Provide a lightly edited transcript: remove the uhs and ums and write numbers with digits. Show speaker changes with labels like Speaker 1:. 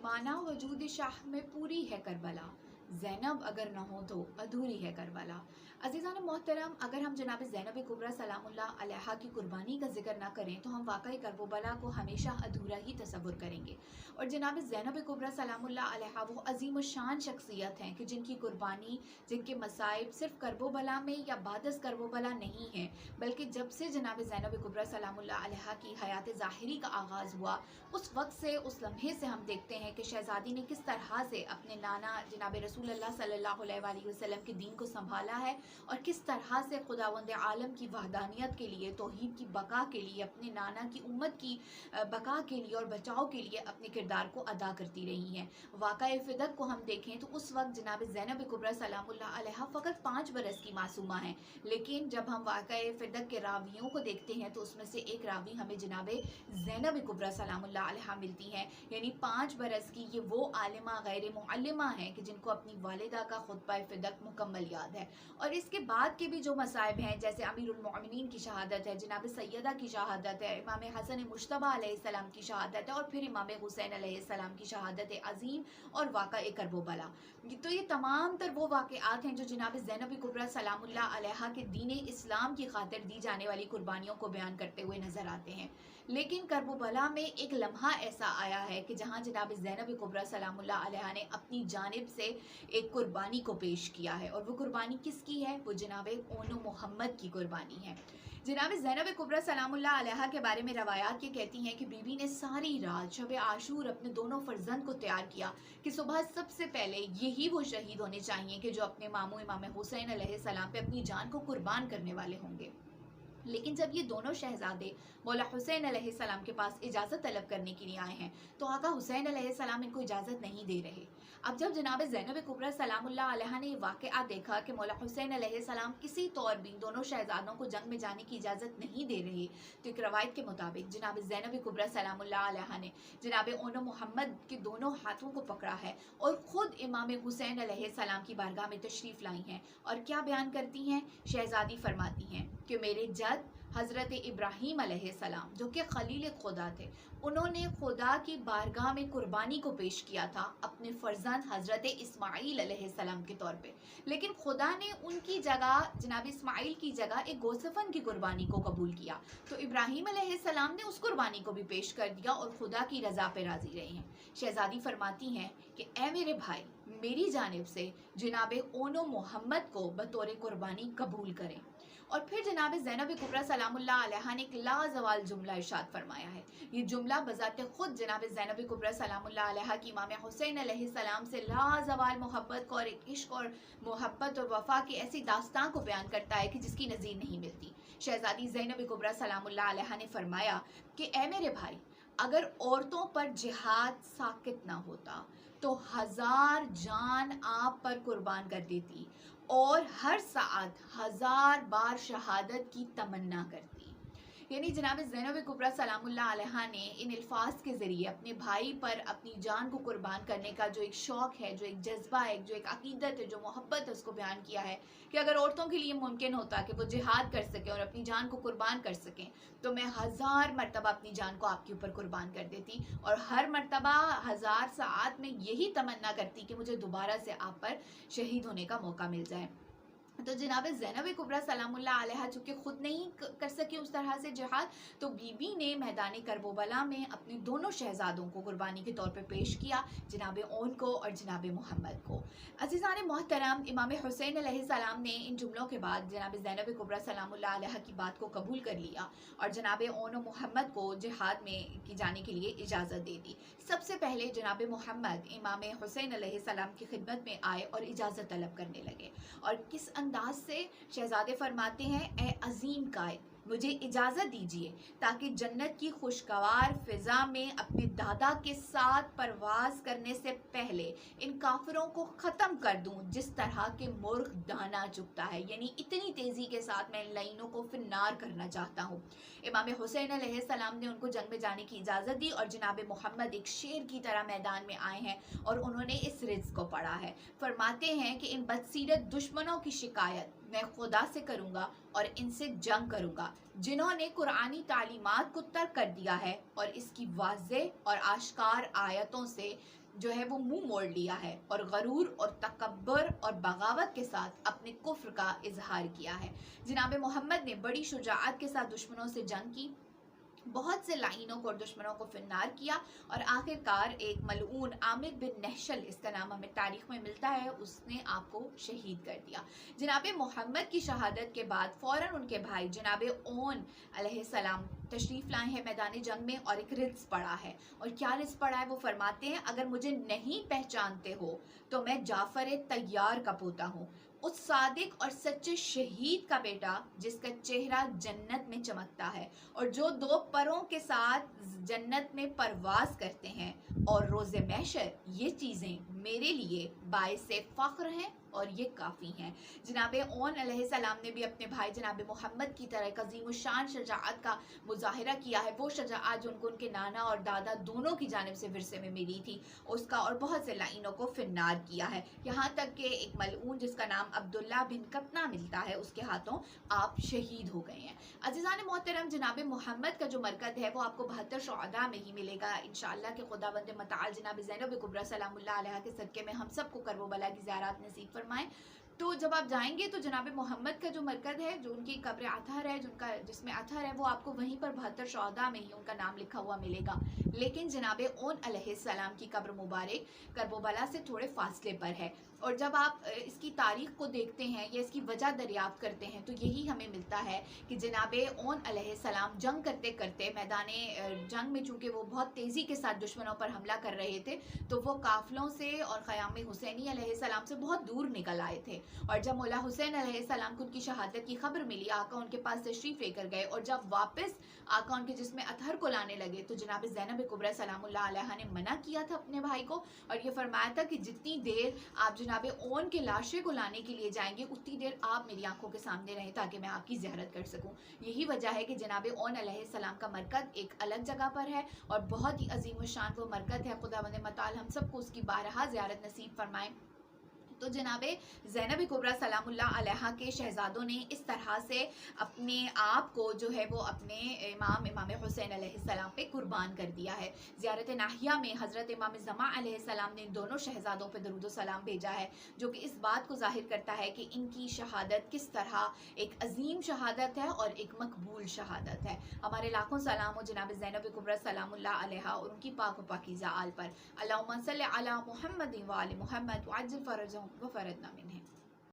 Speaker 1: माना वजूद शाह में पूरी है करबला, ज़ैनब अगर न हो तो अधूरी है करबला। अज़ीज़ान मोहतरम, अगर हम जनाब ज़ैनब कुब्रा सलामुल्लाह अलैहा की कुर्बानी का जिक्र ना करें तो हम वाक़ई करबला को हमेशा अधूरा ही तसव्वुर करेंगे। और जनाब ज़ैनब कुब्रा सलामुल्लाह अलैहा वो अज़ीम शान शख्सियत हैं कि जिनकी कुर्बानी, जिनके मसाइब सिर्फ़ करबला में या बादस करबला नहीं हैं, बल्कि जब से जनाब ज़ैनब कुब्रा सलामुल्लाह अलैहा की हयात ज़ाहिरी का आगाज़ हुआ, उस वक्त से, उस लम्हे से हम देखते हैं कि शहज़ादी ने किस तरह से अपने नाना जनाब रसूलुल्लाह सल्लल्लाहु अलैहि वसल्लम के दीन को संभाला है और किस तरह से खुदावंद आलम की वहदानियत के लिए, तौहीद की बका के लिए, अपने नाना की उम्मत की बका के लिए और बचाव के लिए अपने किरदार को अदा करती रही हैं। वाक़या फ़िदक को हम देखें तो उस वक्त जनाब ज़ैनब कुब्रा सलामुल्लाह अलैहा फ़कत 5 बरस की मासूमा हैं, लेकिन जब हम वाक़या फ़िदक के रावियों को देखते हैं तो उसमें से एक रावी हमें जनाब ज़ैनब कुब्रा सलामुल्लाह अलैहा मिलती हैं। यानी 5 बरस की ये वो आलिमा गैर मुअल्लिमा हैं कि जिनको अपनी वालिदा का खुतबा फ़िदक मुकम्मल याद है। और इसके बाद के भी जो मसाइब हैं, जैसे अमीरुल मोमिनीन की शहादत है, जनाब सैयदा की शहादत है, इमाम हसन मुश्तबा अलैहिस्सलाम की शहादत है और फिर इमाम हुसैन अलैहिस्सलाम की शहादत अज़ीम और वाक़या करबला। तो ये तमाम तर वो वाक़यात हैं जो जनाब ज़ैनब कुब्रा सलामुल्लाह अलैहा के दीन इस्लाम की खातिर दी जाने वाली कुर्बानियों को बयान करते हुए नज़र आते हैं। लेकिन करबला में एक लम्हा ऐसा आया है कि जहाँ जनाब ज़ैनब कुब्रा सलामुल्लाह अलैहा ने अपनी जानिब से एक कुर्बानी को पेश किया है, और वो कुर्बानी किसकी है? वो जनाब ओनो मोहम्मद की कुर्बानी है। जनाब ज़ैनब कुब्रा सलामुल्लाह अलैहा के बारे में रवायात ये कहती हैं कि बीबी ने सारी रात शब आशूर अपने दोनों फ़र्जंद को तैयार किया कि सुबह सबसे पहले यही वो शहीद होने चाहिए कि जो अपने मामू इमाम हुसैन अलैहिस्सलाम पे अपनी जान को कुर्बान करने वाले होंगे। लेकिन जब ये दोनों शहजादे मौला हुसैन अलैहिस्सलाम के पास इजाज़त तलब करने के लिए आए हैं तो आका हुसैन अलैहिस्सलाम इनको इजाज़त नहीं दे रहे। अब जब जनाब ज़ैनब कुब्रा सलामुल्लाह अलैहा ने ये वाक़या देखा कि मौला हुसैन अलैहिस्सलाम किसी तौर भी दोनों शहजादों को जंग में जाने की इजाज़त नहीं दे रहे, तो एक रवायत के मुताबिक जनाब ज़ैनब कुब्रा सलामुल्लाह अलैहा ने जनाब ओनो मोहम्मद के दोनों हाथों को पकड़ा है और ख़ुद इमाम हुसैन अलैहिस्सलाम की बारगाह में तशरीफ़ लाई हैं। और क्या बयान करती हैं? शहज़ादी फरमाती हैं कि मेरे जद हज़रत इब्राहीम अलैहिस्सलाम जो कि खलील खुदा थे, उन्होंने खुदा की बारगाह में कुर्बानी को पेश किया था अपने फ़र्जंद हज़रत इस्माईल अलैहिस्सलाम के तौर पे, लेकिन खुदा ने उनकी जगह जनाब इस्माईल की जगह एक गोसफन की कुर्बानी को कबूल किया। तो इब्राहीम अलैहिस्सलाम ने उस कुर्बानी को भी पेश कर दिया और खुदा की रज़ा पे राज़ी रहे हैं। शहज़ादी फरमाती हैं कि ए मेरे भाई, मेरी जानिब से जनाब ओनो मोहम्मद को बतौर कुर्बानी कबूल करें। और फिर जनाब ज़ैनब कुब्रा सलामुल्लाह अलैहा ने एक लाजवाल जुमला इरशाद फरमाया है। ये जुमला बज़ाते ख़ुद जनाब ज़ैनब कुब्रा सलामुल्लाह अलैहा की इमाम हुसैन अलैहिस्सलाम से लाजवाल मोहब्बत को और एक इश्क और मोहब्बत और वफ़ा की ऐसी दास्तान को बयान करता है कि जिसकी नज़ीर नहीं मिलती। शहज़ादी ज़ैनब कुब्रा सलामुल्लाह अलैहा ने फरमाया कि ए मेरे भाई, अगर औरतों पर जिहाद साकित ना होता तो 1000 जान आप पर कुर्बान कर देती और हर साथ 1000 बार शहादत की तमन्ना करती। यानी जनाब ज़ैनब कुब्रा सलामुल्लाह अलैहा ने इन अल्फाज के ज़रिए अपने भाई पर अपनी जान को कुर्बान करने का जो एक शौक़ है, जो एक जज्बा है, जो एक अक़ीदत है, जो मोहब्बत है, उसको बयान किया है कि अगर औरतों के लिए मुमकिन होता कि वो जिहाद कर सकें और अपनी जान को कुर्बान कर सकें तो मैं 1000 मरतबा अपनी जान को आपके ऊपर कुर्बान कर देती और हर मरतबा 1000 सात में यही तमन्ना करती कि मुझे दोबारा से आप पर शहीद होने का मौका मिल जाए। तो जनाब ज़ैनब कुब्रा सलामुल्लाह अलैहा चूँकि ख़ुद नहीं कर सकी उस तरह से जिहाद, तो बीबी ने मैदान करबला में अपने दोनों शहजादों को कुर्बानी के तौर पे पेश किया, जनाब ओन को और जनाब मोहम्मद को। अज़ीज़ान मोहतरम, इमाम हुसैन अलैहिस्सलाम ने इन जुमलों के बाद जनाब ज़ैनब कुब्रा सलामुल्लाह अलैहा की बात को कबूल कर लिया और जनाब ओन और मोहम्मद को जिहाद में की जाने के लिए इजाज़त दे दी। सबसे पहले जनाब मोहम्मद इमाम हुसैन अलैहिस्सलाम की खिदमत में आए और इजाज़त तलब करने लगे। और किस अंदाज से शहजादे फरमाते हैं, ए अजीम कायद, मुझे इजाज़त दीजिए ताकि जन्नत की खुशगवार फ़िज़ा में अपने दादा के साथ परवाज़ करने से पहले इन काफिरों को ख़त्म कर दूँ जिस तरह के मुर्ग़ दाना चुगता है। यानी इतनी तेज़ी के साथ मैं इन लाइनों को फिन्नार करना चाहता हूँ। इमाम हुसैन अलैहिस्सलाम ने उनको जंग में जाने की इजाज़त दी और जनाब मोहम्मद एक शेर की तरह मैदान में आए हैं और उन्होंने इस रिज़ को पढ़ा है। फरमाते हैं कि इन बदसीरत दुश्मनों की शिकायत میں خدا سے کروں گا اور ان سے جنگ کروں گا جنہوں نے قرآنی تعلیمات کو ترک کر دیا ہے اور اس کی واضح اور آشکار آیتوں سے جو ہے وہ منہ موڑ لیا ہے اور غرور اور تکبر اور بغاوت کے ساتھ اپنے کفر کا اظہار کیا ہے۔ جناب محمد نے بڑی شجاعت کے ساتھ دشمنوں سے جنگ کی، بہت سے لعینوں کو اور دشمنوں کو فنار کیا، اور آخر کار ایک ملعون عامر بن نحشل، اس کا نام ہمیں تاریخ میں ملتا ہے، اس نے آپ کو شہید کر دیا۔ جناب محمد کی شہادت کے بعد فوراً ان کے بھائی جناب اون علیہ السلام تشریف لائے ہیں میدان جنگ میں، اور ایک رزق پڑا ہے، اور کیا رزق پڑا ہے وہ فرماتے ہیں اگر مجھے نہیں پہچانتے ہو تو میں جعفر طیار کا پوتا ہوں، اس صادق اور سچے شہید کا بیٹا جس کا چہرہ جنت میں چمکتا ہے اور جو دو پروں کے ساتھ جنت میں پرواز کرتے ہیں، اور روز محشر یہ چیزیں میرے لیے باعث فخر ہیں اور یہ کافی ہیں۔ جناب اون علیہ السلام نے بھی اپنے بھائی جناب محمد کی طرح ایک عظیم الشان شجاعت کا مظاہرہ کیا ہے، وہ شجاعت جو ان کو ان کے نانا اور دادا دونوں کی جانب سے ورثے میں ملی تھی، اس کا، اور بہت سے لعینوں کو فنار کیا ہے، یہاں تک کہ ایک ملعون جس کا نام عبداللہ بن قطنہ ملتا ہے، اس کے ہاتھوں آپ شہید ہو گئے ہیں۔ عزیزان محترم، جناب محمد کا جو مرکز ہے وہ آپ کو 72 شہداء میں ہی ملے گا انشاءاللہ کہ خداوند متعال جناب زینب کبریٰ سلام اللہ علیہا کے صدقے میں ہم سب کو کرب و بلا کی زیارات نصیب فرمائیں۔ تو جب آپ جائیں گے تو جناب محمد کا جو مرکز ہے، جو ان کی قبر اطہر ہے، جس میں اطہر ہے، وہ آپ کو وہیں پر 72 شہداء میں ہی ان کا نام لکھا ہوا ملے گا، لیکن جناب اون علیہ السلام کی قبر مبارک کرب و بلا سے تھوڑے فاصلے پر ہے، اور جب آپ اس کی تاریخ کو دیکھتے ہیں یا اس کی وجہ دریافت کرتے ہیں تو یہی ہمیں ملتا ہے کہ جناب اون علیہ السلام جنگ کرتے کرتے میدان جنگ میں، چونکہ وہ بہت تیزی کے ساتھ دشمنوں پر حملہ کر رہے تھے، تو وہ قافلوں سے اور خیام حسینی علیہ السلام سے بہت دور نکل آئے تھے، اور جب مولا حسین علیہ السلام کو ان کی شہادت کی خبر ملی، آقا ان کے پاس تشریف لے کر گئے، اور جب واپس آقا ان کے جسم اطہر کو لانے لگے تو جناب زینب کبریٰ سلام اللہ علیہا نے منع کیا تھا اپنے بھائی کو، اور یہ فرمایا تھا کہ جتنی دیر آپ جناب اون کے لاشے کو لانے کے لیے جائیں گے اتنی دیر آپ میری آنکھوں کے سامنے رہیں تاکہ میں آپ کی زیارت کر سکوں۔ یہی وجہ ہے کہ جناب اون علیہ السلام کا مرکز ایک الگ جگہ پر ہے اور بہت ہی عظیم الشان وہ مرکز ہے، خداوند متعال ہم سب کو اس کی بارہا زیارت نصیب فرمائے۔ تو جناب زینب کبریٰ سلام اللہ علیہا کے شہزادوں نے اس طرح سے اپنے آپ کو جو ہے وہ اپنے امام حسین علیہ السلام پہ قربان کر دیا ہے۔ زیارت ناہیہ میں حضرت امام زمان علیہ السلام نے ان دونوں شہزادوں پہ درود و سلام بھیجا ہے، جو کہ اس بات کو ظاہر کرتا ہے کہ ان کی شہادت کس طرح ایک عظیم شہادت ہے اور ایک مقبول شہادت ہے۔ ہمارے لاکھوں سلام ہو جناب زینب کبریٰ سلام اللہ علیہا اور ان کی پاک و پاکیزہ آل پر۔ اللہم صلی علی محمد و آل محمد وعجل فرجہم وفرجنا منہ۔